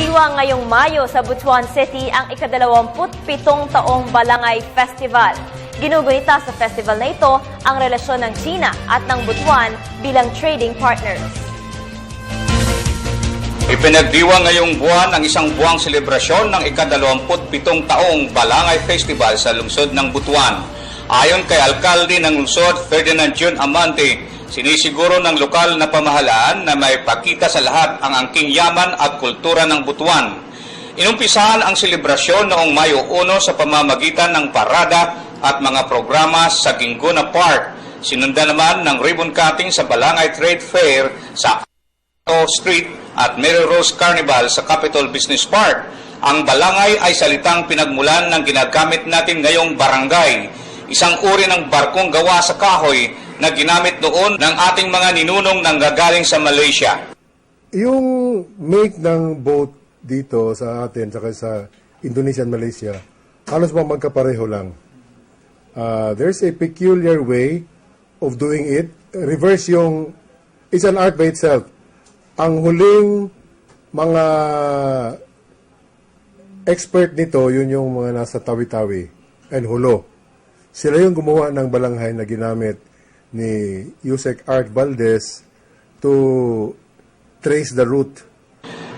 Ipinagdiwang ngayong Mayo sa Butuan City ang ika-27 taong Balangay Festival. Ginugunita sa festival na ito ang relasyon ng China at ng Butuan bilang trading partners. Ipinagdiwang ngayong buwan ang isang buwang selebrasyon ng ika-27 taong Balangay Festival sa lungsod ng Butuan. Ayon kay Alkalde ng lungsod, Ferdinand Jun Amante, sinisiguro ng lokal na pamahalaan na may pakita sa lahat ang angking yaman at kultura ng Butuan. Inumpisahan ang selebrasyon noong Mayo 1 sa pamamagitan ng parada at mga programa sa Ginggona Park. Sinundan naman ng ribbon cutting sa Balangay Trade Fair sa Street at Mary Rose Carnival sa Capitol Business Park. Ang Balangay ay salitang pinagmulan ng ginagamit natin ngayong barangay, isang uri ng barkong gawa sa kahoy na ginamit noon ng ating mga ninunong nanggagaling sa Malaysia. Yung make ng boat dito sa atin saka sa Indonesia and Malaysia, halos ba magkapareho lang. There's a peculiar way of doing it. Reverse yung, it's an art by itself. Ang huling mga expert nito, yun yung mga nasa Tawi-Tawi and Hulo. Sila yung gumawa ng balanghay na ginamit ni Yusek Art Valdez to trace the route.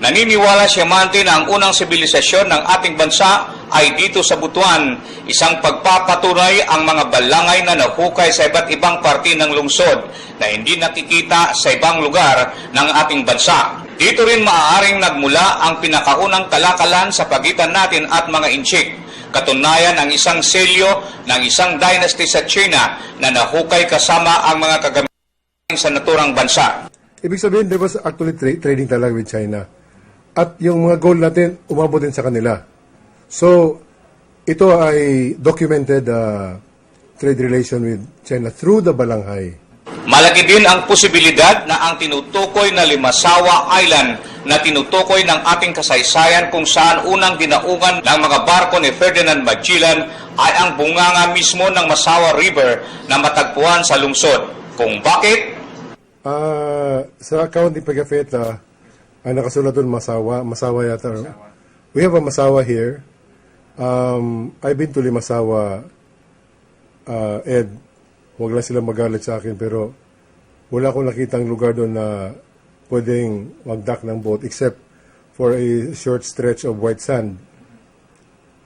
Naniniwala si Amante na ang unang sibilisasyon ng ating bansa ay dito sa Butuan, isang pagpapatunay ang mga balangay na nahukay sa iba't ibang parte ng lungsod na hindi nakikita sa ibang lugar ng ating bansa. Dito rin maaaring nagmula ang pinakaunang kalakalan sa pagitan natin at mga Inchik. Katunayan ang isang selyo ng isang dynasty sa China na nahukay kasama ang mga kagamitan sa naturang bansa. Ibig sabihin, there was actually trading talaga with China. At yung mga gold natin, umabot din sa kanila. So, ito ay documented trade relation with China through the Balanghay. Malaki din ang posibilidad na ang tinutukoy na Limasawa Island na tinutukoy ng ating kasaysayan kung saan unang dinaungan ng mga barko ni Ferdinand Magellan ay ang bunganga mismo ng Masawa River na matagpuan sa lungsod. Kung bakit? Sa account ni Pagafeta, ay nakasulat doon Masawa yata. We have a Masawa here. I've been to Limasawa, Ed. Huwag lang sila magalit sa akin, pero wala akong nakitang lugar doon na pwedeng mag-dock ng boat except for a short stretch of white sand.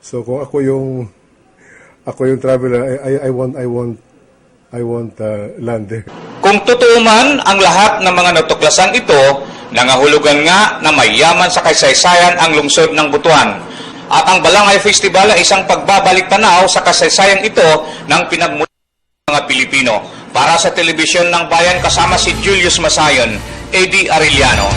So kung ako yung traveler, I want land there. Kung totoo man ang lahat ng mga natuklasan ito, nangahulugan nga na may yaman sa kasaysayan ang lungsod ng Butuan. At ang Balangay Festival ay isang pagbabalik tanaw sa kasaysayan ito ng pinagmula mga Pilipino. Para sa Telebisyon ng Bayan kasama si Julius Masayon, AD Arellano.